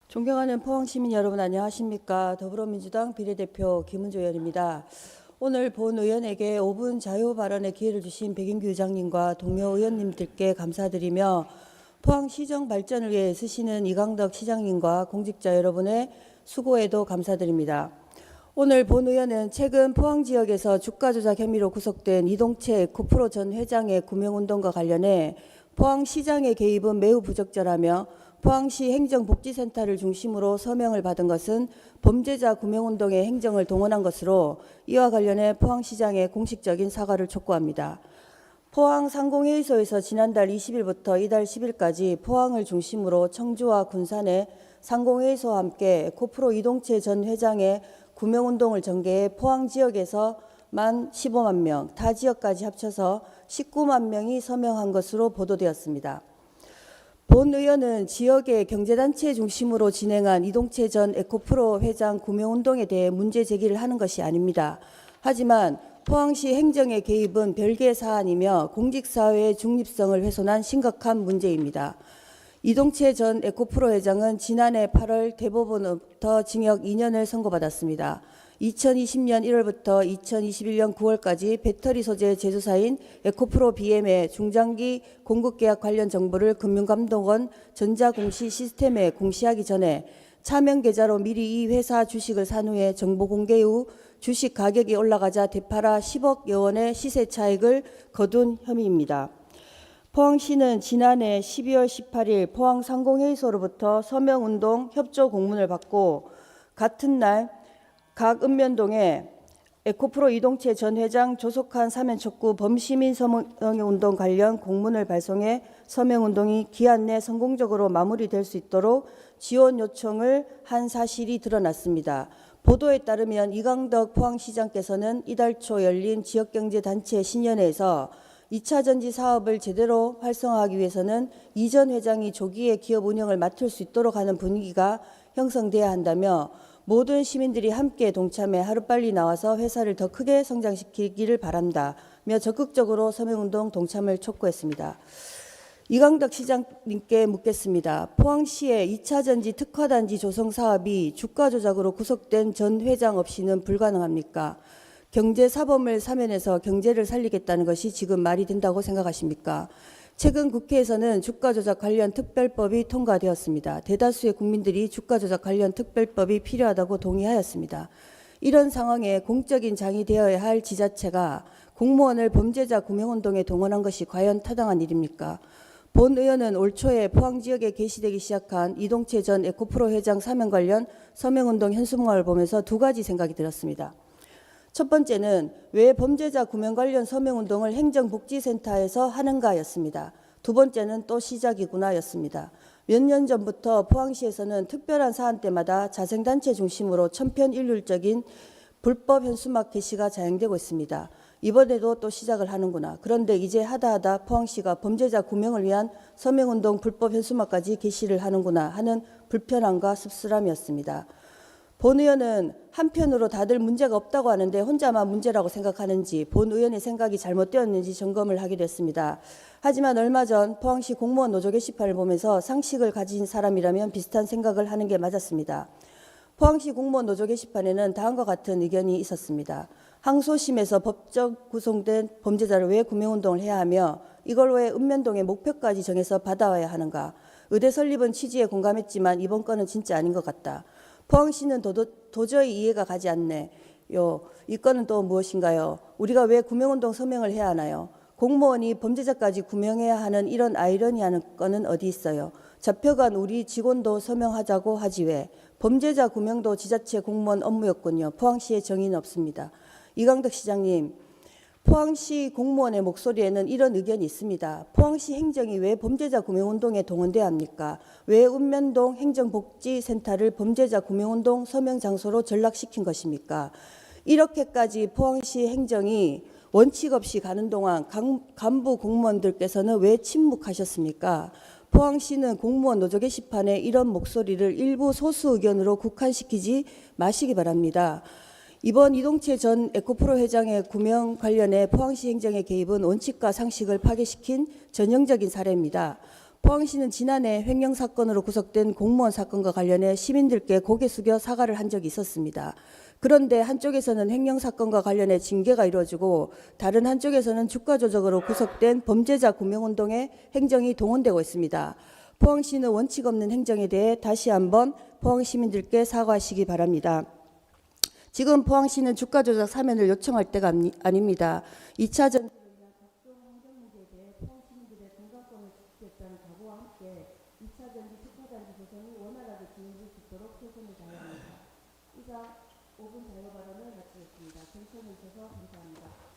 존경하는 포항시민 여러분 안녕하십니까. 더불어민주당 비례대표 김은주 의원입니다. 오늘 본 의원에게 5분 자유 발언의 기회를 주신 백인규 의장님과 동료 의원님들께 감사드리며 포항시정 발전을 위해 애쓰시는 이강덕 시장님과 공직자 여러분의 수고에도 감사드립니다. 오늘 본 의원은 최근 포항 지역에서 주가 조작 혐의로 구속된 이동채 에코프로 전 회장의 구명운동과 관련해 포항시장의 개입은 매우 부적절하며 포항시 행정복지센터를 중심으로 서명을 받은 것은 범죄자 구명운동의 행정을 동원한 것으로 이와 관련해 포항시장의 공식적인 사과를 촉구합니다. 포항 상공회의소에서 지난달 20일부터 이달 10일까지 포항을 중심으로 청주와 군산의 상공회의소와 함께 에코프로 이동채 전 회장의 구명운동을 전개해 포항 지역에서 만 15만 명, 타 지역까지 합쳐서 19만 명이 서명한 것으로 보도되었습니다. 본 의원은 지역의 경제단체 중심으로 진행한 이동채 전 에코프로 회장 구명운동에 대해 문제 제기를 하는 것이 아닙니다. 하지만 포항시 행정의 개입은 별개 사안이며 공직사회의 중립성을 훼손한 심각한 문제입니다. 이동채 전 에코프로 회장은 지난해 8월 대법원부터 징역 2년을 선고받았습니다. 2020년 1월부터 2021년 9월까지 배터리 소재 제조사인 에코프로 BM의 중장기 공급계약 관련 정보를 금융감독원 전자공시 시스템에 공시하기 전에 차명 계좌로 미리 이 회사 주식을 산 후에 정보 공개 후 주식 가격이 올라가자 되팔아 10억여 원의 시세 차익을 거둔 혐의입니다. 포항시는 지난해 12월 18일 포항 상공회의소로부터 서명운동 협조 공문을 받고 같은 날 각 읍면동에 에코프로 이동채 전 회장 조속한 사면 촉구 범시민 서명운동 관련 공문을 발송해 서명운동이 기한 내 성공적으로 마무리될 수 있도록 지원 요청을 한 사실이 드러났습니다. 보도에 따르면 이강덕 포항시장께서는 이달 초 열린 지역경제단체 신년회에서 2차 전지 사업을 제대로 활성화하기 위해서는 이 전 회장이 조기에 기업 운영을 맡을 수 있도록 하는 분위기가 형성돼야 한다며 모든 시민들이 함께 동참해 하루빨리 나와서 회사를 더 크게 성장시키기를 바란다며 적극적으로 서명운동 동참을 촉구했습니다. 이강덕 시장님께 묻겠습니다. 포항시의 2차 전지 특화단지 조성 사업이 주가 조작으로 구속된 전 회장 없이는 불가능합니까? 경제사범을 사면해서 경제를 살리겠다는 것이 지금 말이 된다고 생각하십니까? 최근 국회에서는 주가 조작 관련 특별법이 통과되었습니다. 대다수의 국민들이 주가 조작 관련 특별법이 필요하다고 동의하였습니다. 이런 상황에 공적인 장이 되어야 할 지자체가 공무원을 범죄자 구명운동에 동원한 것이 과연 타당한 일입니까? 본 의원은 올 초에 포항 지역에 게시되기 시작한 이동채 전 에코프로 회장 사면 관련 서명운동 현수막을 보면서 두 가지 생각이 들었습니다. 첫 번째는 왜 범죄자 구명 관련 서명운동을 행정복지센터에서 하는가였습니다. 두 번째는 또 시작이구나였습니다. 몇 년 전부터 포항시에서는 특별한 사안 때마다 자생단체 중심으로 천편일률적인 불법 현수막 게시가 자행되고 있습니다. 이번에도 또 시작을 하는구나. 그런데 이제 하다하다 포항시가 범죄자 구명을 위한 서명운동 불법 현수막까지 게시를 하는구나 하는 불편함과 씁쓸함이었습니다. 본 의원은 한편으로 다들 문제가 없다고 하는데 혼자만 문제라고 생각하는지 본 의원의 생각이 잘못되었는지 점검을 하기로 했습니다. 하지만 얼마 전 포항시 공무원 노조 게시판을 보면서 상식을 가진 사람이라면 비슷한 생각을 하는 게 맞았습니다. 포항시 공무원 노조 게시판에는 다음과 같은 의견이 있었습니다. 항소심에서 법적 구속된 범죄자를 왜 구명운동을 해야 하며 이걸 왜 읍면동의 목표까지 정해서 받아와야 하는가. 의대 설립은 취지에 공감했지만 이번 건은 진짜 아닌 것 같다. 포항시는 도저히 이해가 가지 않네요. 이 건은 또 무엇인가요? 우리가 왜 구명운동 서명을 해야 하나요? 공무원이 범죄자까지 구명해야 하는 이런 아이러니한 건은 어디 있어요? 잡혀간 우리 직원도 서명하자고 하지 왜? 범죄자 구명도 지자체 공무원 업무였군요. 포항시의 정의는 없습니다. 이강덕 시장님, 포항시 공무원의 목소리에는 이런 의견이 있습니다. 포항시 행정이 왜 범죄자 구명운동에 동원돼야 합니까? 왜 읍면동 행정복지센터를 범죄자 구명운동 서명 장소로 전락시킨 것입니까? 이렇게까지 포항시 행정이 원칙 없이 가는 동안 간부 공무원들께서는 왜 침묵하셨습니까? 포항시는 공무원 노조 게시판에 이런 목소리를 일부 소수 의견으로 국한시키지 마시기 바랍니다. 이번 이동채 전 에코프로 회장의 구명 관련해 포항시 행정의 개입은 원칙과 상식을 파괴시킨 전형적인 사례입니다. 포항시는 지난해 횡령 사건으로 구속된 공무원 사건과 관련해 시민들께 고개 숙여 사과를 한 적이 있었습니다. 그런데 한쪽에서는 횡령 사건과 관련해 징계가 이루어지고 다른 한쪽에서는 주가 조작으로 구속된 범죄자 구명운동에 행정이 동원되고 있습니다. 포항시는 원칙 없는 행정에 대해 다시 한번 포항 시민들께 사과하시기 바랍니다. 지금 포항시는 주가 조작 사면을 요청할 때가 아닙니다. 2차 전 각종 환경 문제에 대해 포항 시민들의 공감권을 지키겠다는 각오와 함께 2차 전지 특화단지 조성이 원활하게 진행될 수 있도록 최선을 다해야 합니다. 이상 5분 자유 발언을 마치겠습니다. 경청해 주셔서 감사합니다.